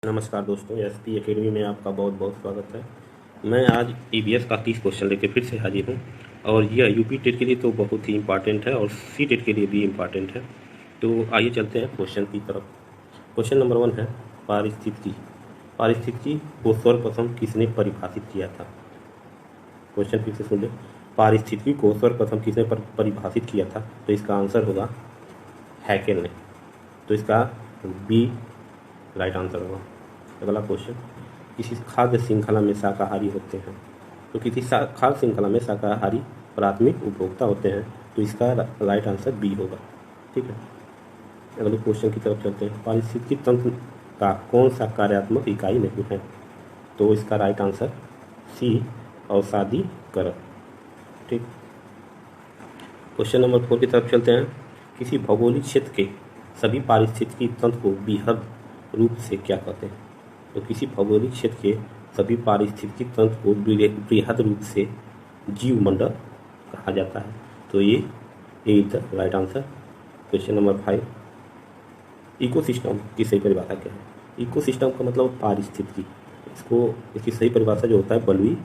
नमस्कार दोस्तों, SP academy में आपका बहुत बहुत स्वागत है। मैं आज ईवीएस का 30 क्वेश्चन लेकर फिर से हाजिर हूँ और यह यूपी टेट के लिए तो बहुत ही इम्पॉर्टेंट है और सी टेट के लिए भी इम्पॉर्टेंट है। तो आइए चलते हैं क्वेश्चन की तरफ। क्वेश्चन नंबर 1 है पारिस्थितिकी। पारिस्थितिकी को सर्वप्रथम किसने परिभाषित किया था? क्वेश्चन फिर से सुन लें। पारिस्थितिकी को सर्वप्रथम किसने परिभाषित किया था? तो इसका आंसर होगा हैकेल ने। तो इसका बी राइट आंसर होगा। अगला क्वेश्चन, किसी खाद्य श्रृंखला में शाकाहारी होते हैं। तो किसी खाद्य श्रृंखला में शाकाहारी प्राथमिक उपभोक्ता होते हैं। तो इसका राइट आंसर बी होगा। ठीक है, अगले क्वेश्चन की तरफ चलते हैं। पारिस्थितिकी तंत्र का कौन सा कार्यात्मक इकाई नहीं है? तो इसका राइट आंसर सी अवसादी कारक। ठीक, क्वेश्चन नंबर 4 की तरफ चलते हैं। किसी भौगोलिक क्षेत्र के सभी पारिस्थितिकी तंत्र को बृहद रूप से क्या कहते हैं? तो किसी भौगोलिक क्षेत्र के सभी पारिस्थितिकी तंत्र को बृहद रूप से जीवमंडल कहा जाता है। तो ये is the right answer. Question number 5, ecosystem की सही परिभाषा क्या है? इकोसिस्टम का मतलब पारिस्थितिकी, इसकी सही परिभाषा जो होता है बलुई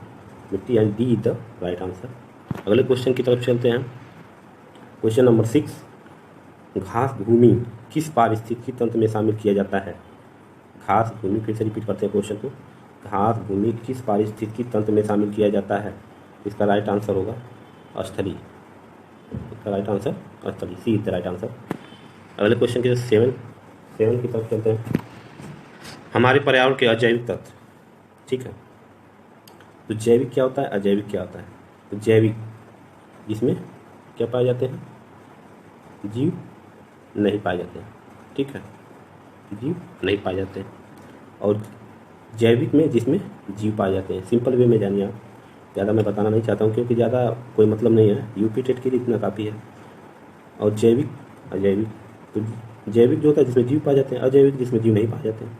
मिट्टी, and D is the right answer. अगले क्वेश्चन की तरफ चलते हैं। क्वेश्चन नंबर 6, घास भूमि किस पारिस्थितिकी तंत्र में शामिल किया जाता है? घास भूमि, फिर से रिपीट करते हैं क्वेश्चन को। घास भूमि किस पारिस्थितिकी तंत्र में शामिल किया जाता है? इसका राइट आंसर होगा स्थली। इसका राइट आंसर स्थली, सी इज द राइट आंसर। अगले क्वेश्चन की 7 की तरफ चलते हैं। हमारे पर्यावरण के अजैविक तत्व। ठीक है, तो जैविक क्या होता है, अजैविक क्या होता है? तो जैविक जिसमें क्या पाए जाते हैं? जीव नहीं पाए जाते हैं। ठीक है, जीव नहीं पाए जाते हैं। और जैविक में जिसमें जीव पाए जाते हैं। सिंपल वे में जानिए आप, ज़्यादा मैं बताना नहीं चाहता हूँ क्योंकि ज़्यादा कोई मतलब नहीं है, यूपी टेट के लिए इतना काफ़ी है। और जैविक अजैविक, तो जैविक जो होता है जिसमें जीव पाए जाते हैं, अजैविक जिसमें जीव नहीं पाए जाते हैं।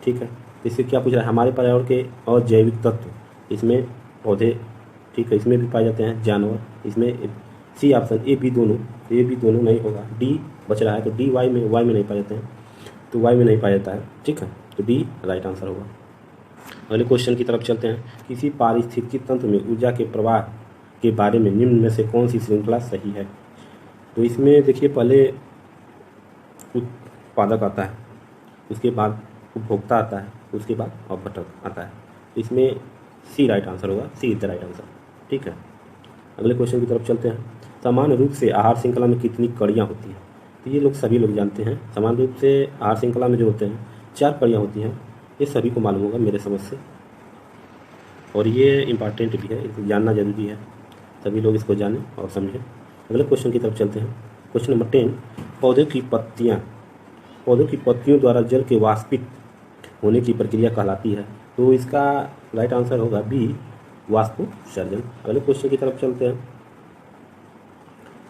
ठीक है, तो इससे क्या पूछ रहा है? हमारे पर्यावरण के और जैविक तत्व, इसमें पौधे, ठीक है, इसमें भी पाए जाते हैं जानवर, इसमें सी ऑप्शन, ए बी दोनों नहीं होगा। डी बच रहा है, तो डी वाई में नहीं पाए जाते हैं, तो वाई में नहीं पाया जाता है। ठीक है, तो डी राइट आंसर होगा। अगले क्वेश्चन की तरफ चलते हैं। किसी पारिस्थितिकी तंत्र में ऊर्जा के प्रवाह के बारे में निम्न में से कौन सी श्रृंखला सही है? तो इसमें देखिए, पहले उत्पादक आता है, उसके बाद उपभोक्ता आता है, उसके बाद अपघटक आता है। तो इसमें सी राइट आंसर होगा, सी इज द राइट आंसर। ठीक है, अगले क्वेश्चन की तरफ चलते हैं। सामान्य रूप से आहार श्रृंखला में कितनी कड़ियाँ होती हैं? तो ये सभी लोग जानते हैं। सामान्य रूप से आहार श्रृंखला में जो होते हैं 4 कड़ियाँ होती हैं, ये सभी को मालूम होगा मेरे समझ से, और ये इम्पॉर्टेंट भी है, इसे जानना जरूरी है, सभी लोग इसको जानें और समझें। अगले क्वेश्चन की तरफ चलते हैं। क्वेश्चन नंबर 10, पौधों की पत्तियों द्वारा जल के वाष्पित होने की प्रक्रिया कहलाती है। तो इसका राइट आंसर होगा बी वाष्पोत्सर्जन। अगले क्वेश्चन की तरफ चलते हैं।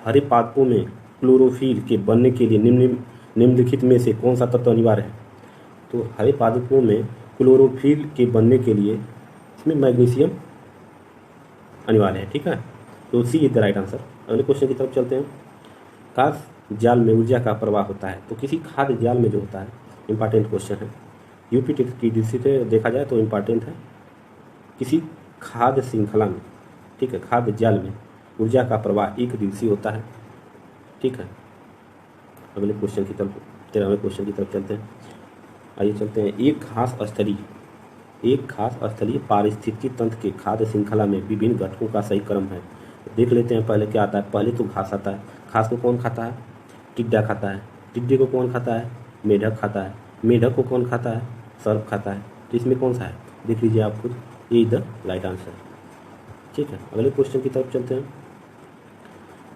हरे पादपों में क्लोरोफिल के बनने के लिए निम्नलिखित में से कौन सा तत्व अनिवार्य है? तो हरे पादपों में क्लोरोफिल के बनने के लिए इसमें मैग्नीशियम अनिवार्य है। ठीक है, तो सी इज द राइट आंसर। अगले क्वेश्चन की तरफ चलते हैं। खाद्य जाल में ऊर्जा का प्रवाह होता है। तो किसी खाद्य जाल में जो होता है, इंपॉर्टेंट क्वेश्चन है, यूपी की दृष्टि से देखा जाए तो इम्पॉर्टेंट है। किसी खाद्य श्रृंखला में, ठीक है, खाद्य जाल में ऊर्जा का प्रवाह एक दिवसीय होता है। ठीक है, अगले क्वेश्चन की तरफ 13वें क्वेश्चन की तरफ चलते हैं। आइए चलते हैं। एक खास स्थलीय पारिस्थितिकी तंत्र के खाद्य श्रृंखला में विभिन्न घटकों का सही क्रम है। देख लेते हैं पहले क्या आता है। पहले तो घास आता है। घास को कौन खाता है? टिड्डा खाता है। टिड्डे को कौन खाता है? मेढक खाता है। मेढक को कौन खाता है? सर्प खाता है। तो इसमें कौन सा है? देख लीजिए आप खुद, ये इज द राइट आंसर। ठीक है, अगले क्वेश्चन की तरफ चलते हैं।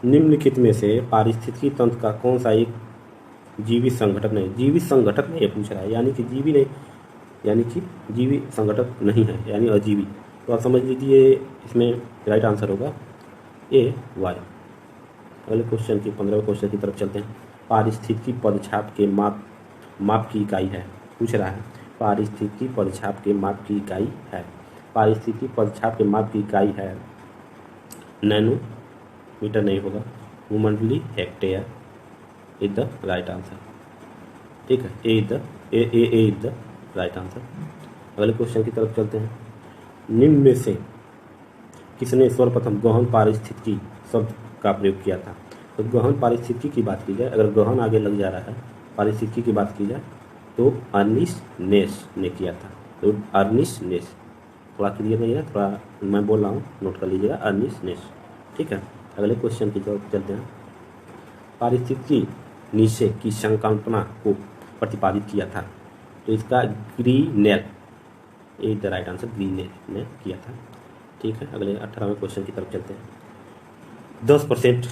निम्नलिखित में से पारिस्थितिकी तंत्र का कौन सा एक जीवित संगठक नहीं है पूछ रहा है, यानी कि जीवी संगठक नहीं है, यानी अजीवी। तो आप समझ लीजिए इसमें राइट आंसर होगा ए वाई। अगले क्वेश्चन की 15वें क्वेश्चन की तरफ चलते हैं। पारिस्थितिकी पदछाप के माप की इकाई है पूछ रहा है। पारिस्थितिकी पदछाप के माप की इकाई है। पारिस्थितिकी पदछाप के माप की इकाई है नैनोमीटर नहीं होगा, भूमंडलीय hectare is the right answer. ठीक है, ए इज द राइट आंसर। अगले क्वेश्चन की तरफ चलते हैं। निम्न में से किसने सर्वप्रथम गहन पारिस्थितिकी शब्द का प्रयोग किया था? तो गहन पारिस्थितिकी की बात की जाए, अगर गहन आगे लग जा रहा है, पारिस्थितिकी की बात की जाए तो अर्निस्ट नेस ने किया था। तो अर्निस्ट नेस, थोड़ा क्लियर नहीं है, थोड़ा मैं बोल रहा हूँ, नोट कर लीजिएगा, अर्निस्ट नेस। ठीक है, अगले क्वेश्चन की तरफ चलते हैं। पारिस्थितिकी निश्चय की संकल्पना को प्रतिपादित किया था? तो इसका ग्रीनेल इज द राइट आंसर, ग्रीनेल ने किया था। ठीक है, अगले 18वें क्वेश्चन की तरफ चलते हैं। 10%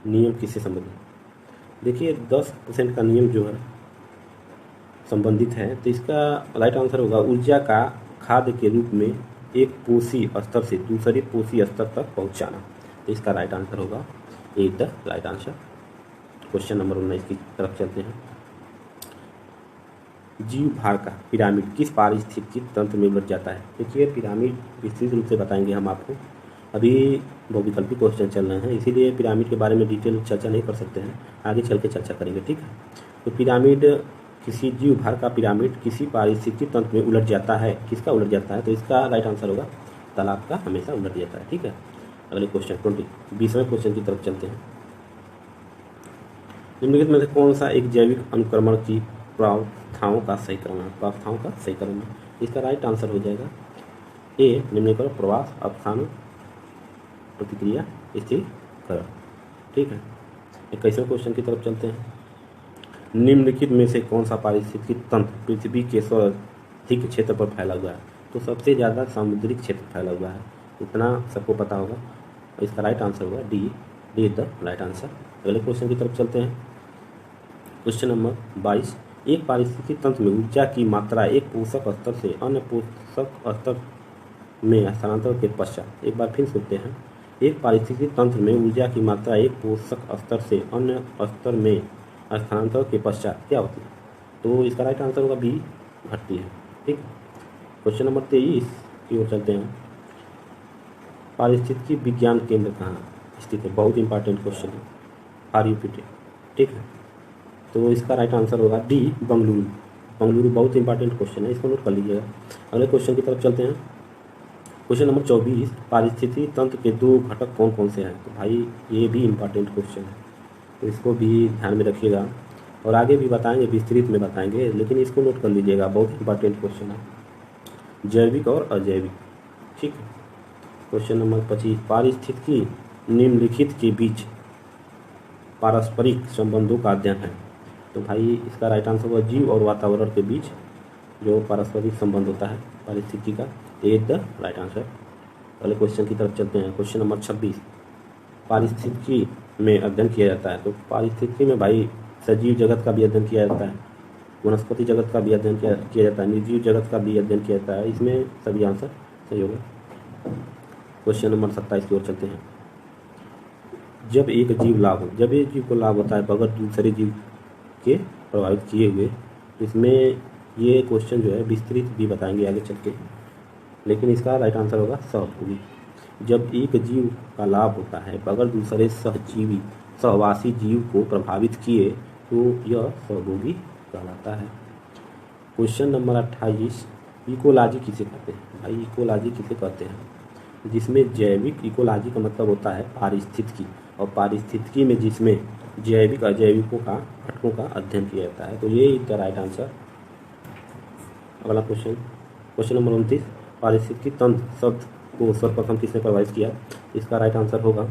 नियम किससे संबंधित? देखिए 10% का नियम जो है संबंधित है, तो इसका राइट आंसर होगा ऊर्जा का खाद्य के रूप में एक पोषी स्तर से दूसरे पोषी स्तर तक पहुंचाना। तो इसका राइट आंसर होगा is the right answer. Question number 19 की तरफ चलते हैं। जीव भार का पिरामिड किस पारिस्थितिकी तंत्र में उलट जाता है? देखिए पिरामिड विस्तृत रूप से बताएंगे हम आपको, अभी बहुविकल्पी क्वेश्चन चल रहे हैं, इसीलिए पिरामिड के बारे में डिटेल चर्चा नहीं कर सकते हैं, आगे चल के चर्चा करेंगे। ठीक है, तो पिरामिड, किसी जीव भार का पिरामिड किसी पारिस्थितिकी तंत्र में उलट जाता है, किसका उलट जाता है? तो इसका राइट आंसर होगा तालाब का हमेशा उलट जाता है। ठीक है, अगले क्वेश्चन 20वें क्वेश्चन की तरफ चलते हैं। निम्नलिखित में से कौन सा एक जैविक अनुक्रमण की प्रावस्थाओं का सहीकरण है? प्रावस्थाओं का सहीकरण है, इसका राइट आंसर हो जाएगा ए, निम्नलिखित प्रवास अवस्थान प्रतिक्रिया स्थिरीकरण। ठीक है, 21वें क्वेश्चन की तरफ चलते हैं। निम्नलिखित में से कौन सा पारिस्थितिकी तंत्र पृथ्वी के सर्वाधिक क्षेत्र पर फैला हुआ है? तो सबसे ज़्यादा सामुद्रिक क्षेत्र फैला हुआ है, इतना सबको पता होगा। इसका राइट आंसर होगा D is the right answer. अगले क्वेश्चन की तरफ चलते हैं। Question number 22। एक पारिस्थितिकी तंत्र में ऊर्जा की मात्रा एक पोषक स्तर से अन्य पोषक स्तर में स्थानांतरण के पश्चात, एक बार फिर सुनते हैं। एक पारिस्थितिकी तंत्र में ऊर्जा की मात्रा एक पोषक स्तर से अन्य स्तर में स्थानांतरण के पश्चात क्या होती है? तो इसका राइट आंसर होगा बी, घटती है। ठीक, क्वेश्चन नंबर 23 की ओर चलते हैं। पारिस्थितिकी विज्ञान केंद्र कहाँ स्थित है? बहुत इंपॉर्टेंट क्वेश्चन है, आर यू पी टी। ठीक है, तो इसका राइट आंसर होगा डी, बंगलुरु। बंगलुरु बहुत इंपॉर्टेंट क्वेश्चन है, इसको नोट कर लीजिएगा। अगले क्वेश्चन की तरफ चलते हैं। Question number 24। पारिस्थितिकी तंत्र के दो घटक कौन कौन से हैं? तो भाई ये भी इंपॉर्टेंट क्वेश्चन है, तो इसको भी ध्यान में रखिएगा, और आगे भी बताएंगे, विस्तृत में बताएंगे, लेकिन इसको नोट कर लीजिएगा, बहुत इंपॉर्टेंट क्वेश्चन है, जैविक और अजैविक। ठीक है, क्वेश्चन नंबर 25। पारिस्थितिकी निम्नलिखित के बीच पारस्परिक संबंधों का अध्ययन है? तो भाई इसका राइट आंसर होगा जीव और वातावरण के बीच जो पारस्परिक संबंध होता है पारिस्थितिकी का, इज द राइट आंसर। अगले क्वेश्चन की तरफ चलते हैं। Question number 26। पारिस्थितिकी में अध्ययन किया जाता है? तो पारिस्थितिकी में भाई सजीव जगत का भी अध्ययन किया जाता है, वनस्पति जगत का भी अध्ययन किया जाता है, निर्जीव जगत का भी अध्ययन किया जाता है, इसमें सभी आंसर सही होगा। क्वेश्चन नंबर 27 की ओर चलते हैं। जब एक जीव लाभ हो, जब एक जीव को लाभ होता है बगैर दूसरे जीव के प्रभावित किए हुए, इसमें ये क्वेश्चन जो है विस्तृत भी बताएंगे आगे चल के, लेकिन इसका राइट आंसर होगा सहभोगी। जब एक जीव का लाभ होता है बगैर दूसरे सहवासी जीव को प्रभावित किए तो यह सहभोगी कहलाता है। Question number 28। इकोलॉजी किसे कहते हैं? भाई इकोलॉजी किसे कहते हैं? जिसमें जैविक, इकोलॉजी का मतलब होता है पारिस्थितिकी, और पारिस्थितिकी में जिसमें जैविक अजैविकों का घटकों का अध्ययन किया जाता है, तो ये इज द राइट आंसर। अगला क्वेश्चन, क्वेश्चन नंबर 29। पारिस्थितिकी तंत्र शब्द को सर्वप्रथम किसने प्रभावित किया? इसका राइट आंसर होगा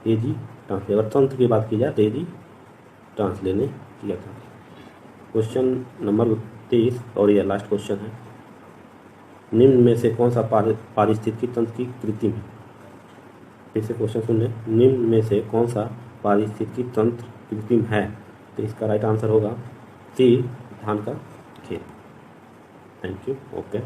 एजी ट्रांसले। अगर तंत्र की बात की जाए तो एजी ट्रांसले ने किया था। क्वेश्चन नंबर 23 और यह लास्ट क्वेश्चन है। निम्न में से कौन सा पारिस्थितिकी तंत्र की कृत्रिम है? फिर से क्वेश्चन सुन लें। निम्न में से कौन सा पारिस्थितिकी तंत्र कृत्रिम है? तो इसका राइट आंसर होगा सी, धान का खेत। Thank you, okay.